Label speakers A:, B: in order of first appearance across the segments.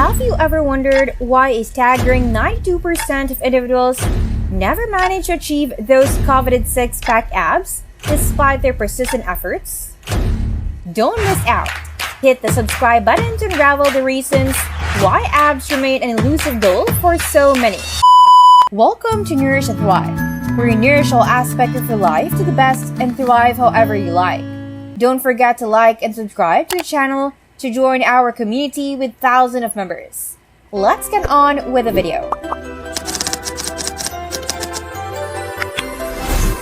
A: Have you ever wondered why a staggering 92% of individuals never manage to achieve those coveted six-pack abs despite their persistent efforts? Don't miss out. Hit the subscribe button to unravel the reasons why abs remain an elusive goal for so many. Welcome to Nourish and Thrive, where you nourish all aspects of your life to the best and thrive however you like. Don't forget to like and subscribe to the channel to join our community with thousands of members. Let's get on with the video.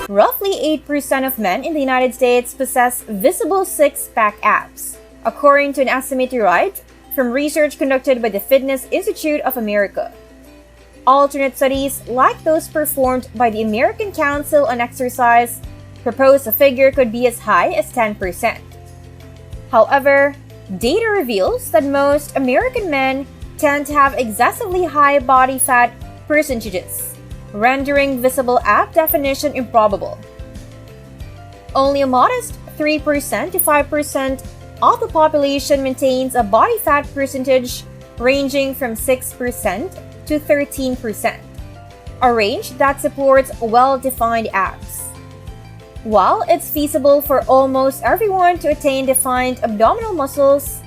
A: Roughly 8% of men in the United States possess visible six-pack abs, according to an estimate derived from research conducted by the Fitness Institute of America. Alternate studies, like those performed by the American Council on Exercise, propose a figure could be as high as 10%. However, data reveals that most American men tend to have excessively high body fat percentages, rendering visible ab definition improbable. Only a modest 3% to 5% of the population maintains a body fat percentage ranging from 6% to 13%, a range that supports well-defined abs. While it's feasible for almost everyone to attain defined abdominal muscles,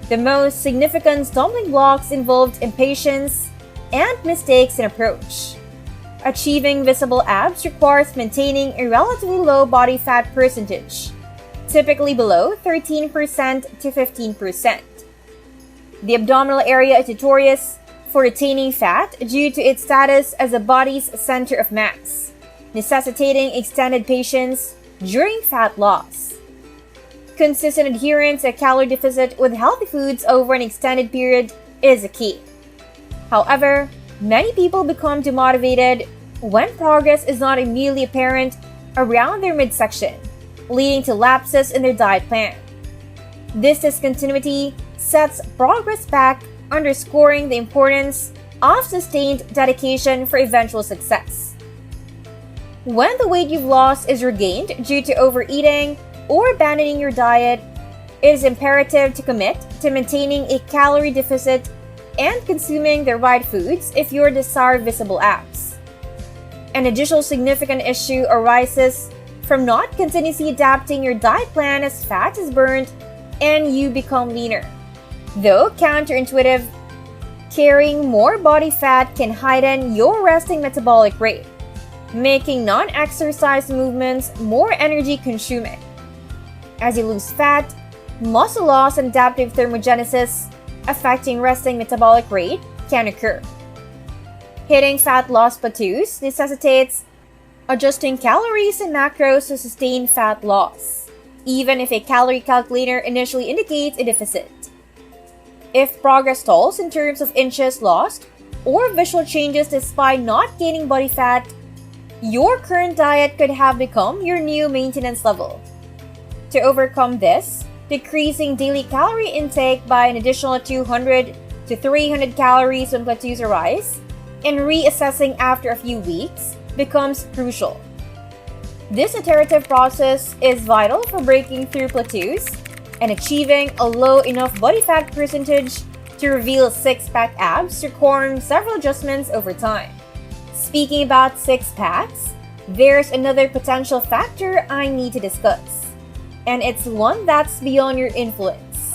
A: the most significant stumbling blocks involved impatience and mistakes in approach. Achieving visible abs requires maintaining a relatively low body fat percentage, typically below 13% to 15%. The abdominal area is notorious for retaining fat due to its status as the body's center of mass, necessitating extended patience during fat loss. Consistent adherence to a calorie deficit with healthy foods over an extended period is a key. However, many people become demotivated when progress is not immediately apparent around their midsection, leading to lapses in their diet plan. This discontinuity sets progress back, underscoring the importance of sustained dedication for eventual success. When the weight you've lost is regained due to overeating or abandoning your diet, it is imperative to commit to maintaining a calorie deficit and consuming the right foods if you desire visible abs. An additional significant issue arises from not continuously adapting your diet plan as fat is burned and you become leaner. Though counterintuitive, carrying more body fat can heighten your resting metabolic rate, making non-exercise movements more energy-consuming. As you lose fat, muscle loss and adaptive thermogenesis affecting resting metabolic rate can occur. Hitting fat loss plateaus necessitates adjusting calories and macros to sustain fat loss, even if a calorie calculator initially indicates a deficit. If progress stalls in terms of inches lost or visual changes despite not gaining body fat, your current diet could have become your new maintenance level. To overcome this, decreasing daily calorie intake by an additional 200 to 300 calories when plateaus arise, and reassessing after a few weeks becomes crucial. This iterative process is vital for breaking through plateaus and achieving a low enough body fat percentage to reveal six-pack abs, requiring several adjustments over time. Speaking about six-packs, there's another potential factor I need to discuss, and it's one that's beyond your influence: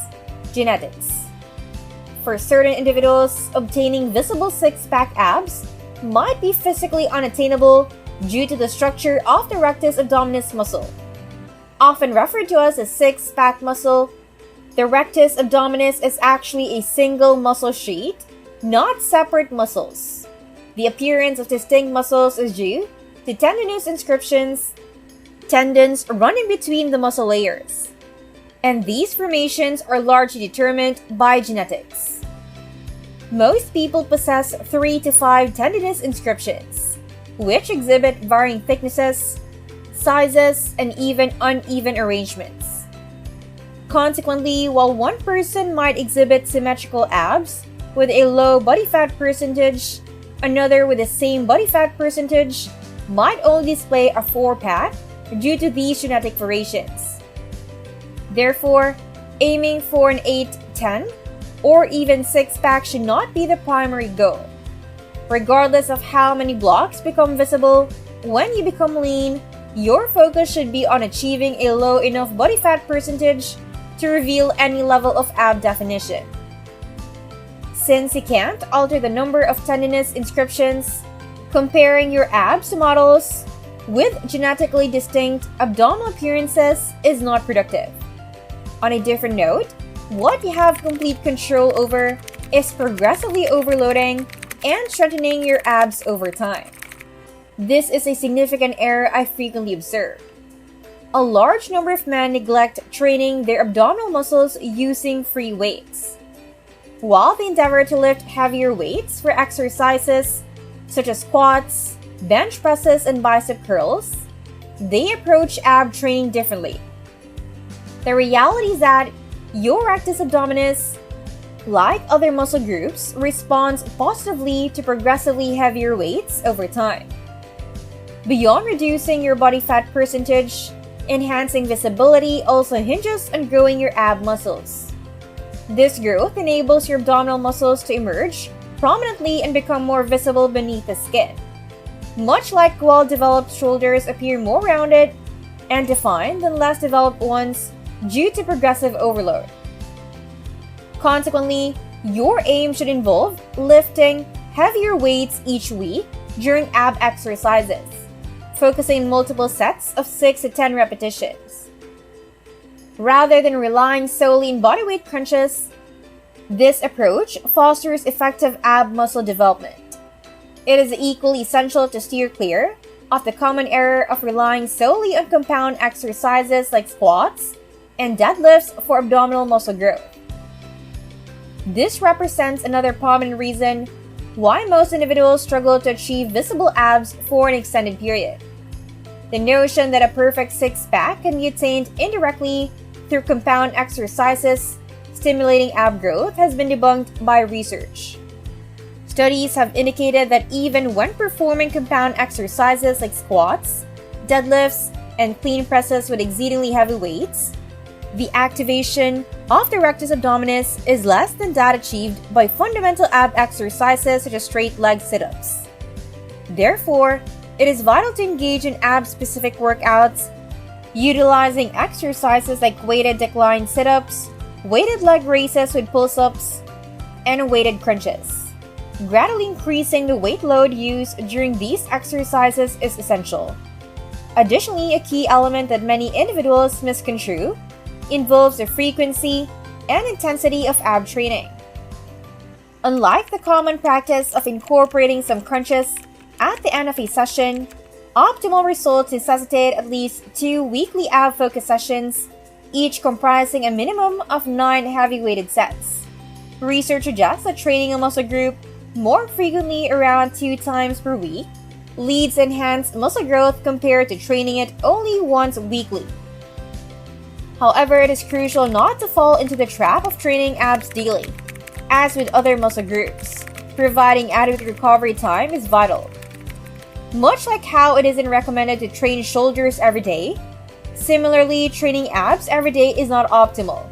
A: genetics. For certain individuals, obtaining visible six-pack abs might be physically unattainable due to the structure of the rectus abdominis muscle. Often referred to as a six-pack muscle, the rectus abdominis is actually a single muscle sheet, not separate muscles. The appearance of distinct muscles is due to tendinous inscriptions, tendons running between the muscle layers, and these formations are largely determined by genetics. Most people possess 3 to 5 tendinous inscriptions, which exhibit varying thicknesses, sizes, and even uneven arrangements. Consequently, while one person might exhibit symmetrical abs with a low body fat percentage, another with the same body fat percentage might only display a 4-pack due to these genetic variations. Therefore, aiming for an 8-10 or even six-pack should not be the primary goal. Regardless of how many blocks become visible, when you become lean, your focus should be on achieving a low enough body fat percentage to reveal any level of ab definition. Since you can't alter the number of tendinous inscriptions, comparing your abs to models with genetically distinct abdominal appearances is not productive. On a different note, what you have complete control over is progressively overloading and strengthening your abs over time. This is a significant error I frequently observe. A large number of men neglect training their abdominal muscles using free weights. While they endeavor to lift heavier weights for exercises such as squats, bench presses, and bicep curls, they approach ab training differently. The reality is that your rectus abdominis, like other muscle groups, responds positively to progressively heavier weights over time. Beyond reducing your body fat percentage, enhancing visibility also hinges on growing your ab muscles. This growth enables your abdominal muscles to emerge prominently and become more visible beneath the skin. Much like well-developed shoulders appear more rounded and defined than less developed ones due to progressive overload. Consequently, your aim should involve lifting heavier weights each week during ab exercises, focusing on multiple sets of 6 to 10 repetitions. Rather than relying solely on bodyweight crunches, this approach fosters effective ab muscle development. It is equally essential to steer clear of the common error of relying solely on compound exercises like squats and deadlifts for abdominal muscle growth. This represents another prominent reason why most individuals struggle to achieve visible abs for an extended period. The notion that a perfect six-pack can be attained indirectly through compound exercises stimulating ab growth has been debunked by research. Studies have indicated that even when performing compound exercises like squats, deadlifts, and clean presses with exceedingly heavy weights, the activation of the rectus abdominis is less than that achieved by fundamental ab exercises such as straight leg sit-ups. Therefore, it is vital to engage in ab-specific workouts, utilizing exercises like weighted decline sit-ups, weighted leg raises with pull-ups, and weighted crunches. Gradually increasing the weight load used during these exercises is essential. Additionally, a key element that many individuals misconstrue involves the frequency and intensity of ab training. Unlike the common practice of incorporating some crunches at the end of a session, optimal results necessitate at least 2 weekly ab-focused sessions, each comprising a minimum of 9 heavy-weighted sets. Research suggests that training a muscle group more frequently, around 2 times per week, leads to enhanced muscle growth compared to training it only once weekly. However, it is crucial not to fall into the trap of training abs daily. As with other muscle groups, providing adequate recovery time is vital. Much like how it isn't recommended to train shoulders every day, similarly, training abs every day is not optimal.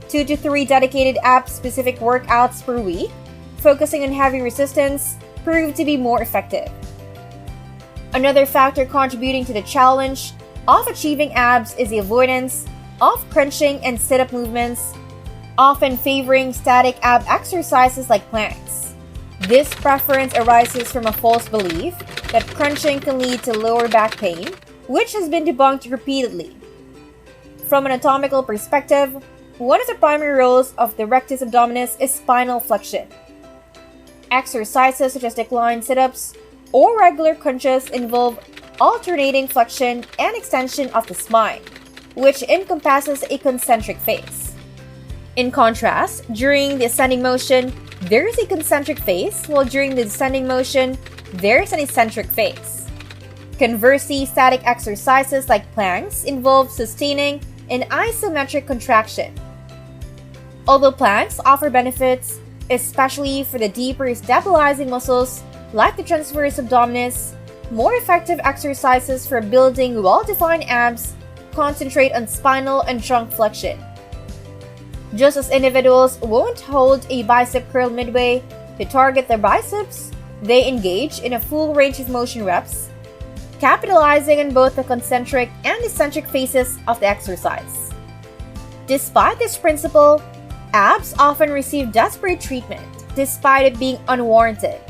A: 2 to 3 dedicated ab-specific workouts per week, focusing on heavy resistance, prove to be more effective. Another factor contributing to the challenge of achieving abs is the avoidance of crunching and sit-up movements, often favoring static ab exercises like planks. This preference arises from a false belief that crunching can lead to lower back pain, which has been debunked repeatedly. From an anatomical perspective, one of the primary roles of the rectus abdominis is spinal flexion. Exercises such as decline sit-ups or regular crunches involve alternating flexion and extension of the spine, which encompasses a concentric phase. In contrast, during the ascending motion, there is a concentric phase, while during the descending motion, there is an eccentric phase. Conversely, static exercises like planks involve sustaining an isometric contraction. Although planks offer benefits, especially for the deeper stabilizing muscles like the transverse abdominis, more effective exercises for building well-defined abs concentrate on spinal and trunk flexion. Just as individuals won't hold a bicep curl midway to target their biceps, they engage in a full range of motion reps, capitalizing on both the concentric and eccentric phases of the exercise. Despite this principle, abs often receive desperate treatment despite it being unwarranted.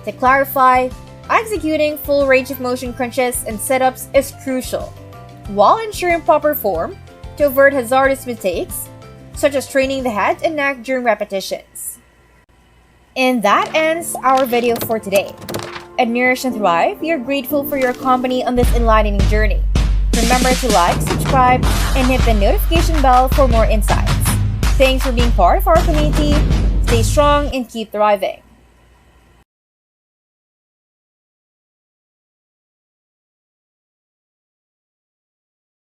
A: To clarify, executing full range of motion crunches and sit-ups is crucial, while ensuring proper form to avoid hazardous mistakes, such as training the head and neck during repetitions. And that ends our video for today. At Nourish and Thrive, we are grateful for your company on this enlightening journey. Remember to like, subscribe, and hit the notification bell for more insights. Thanks for being part of our community. Stay strong and keep thriving.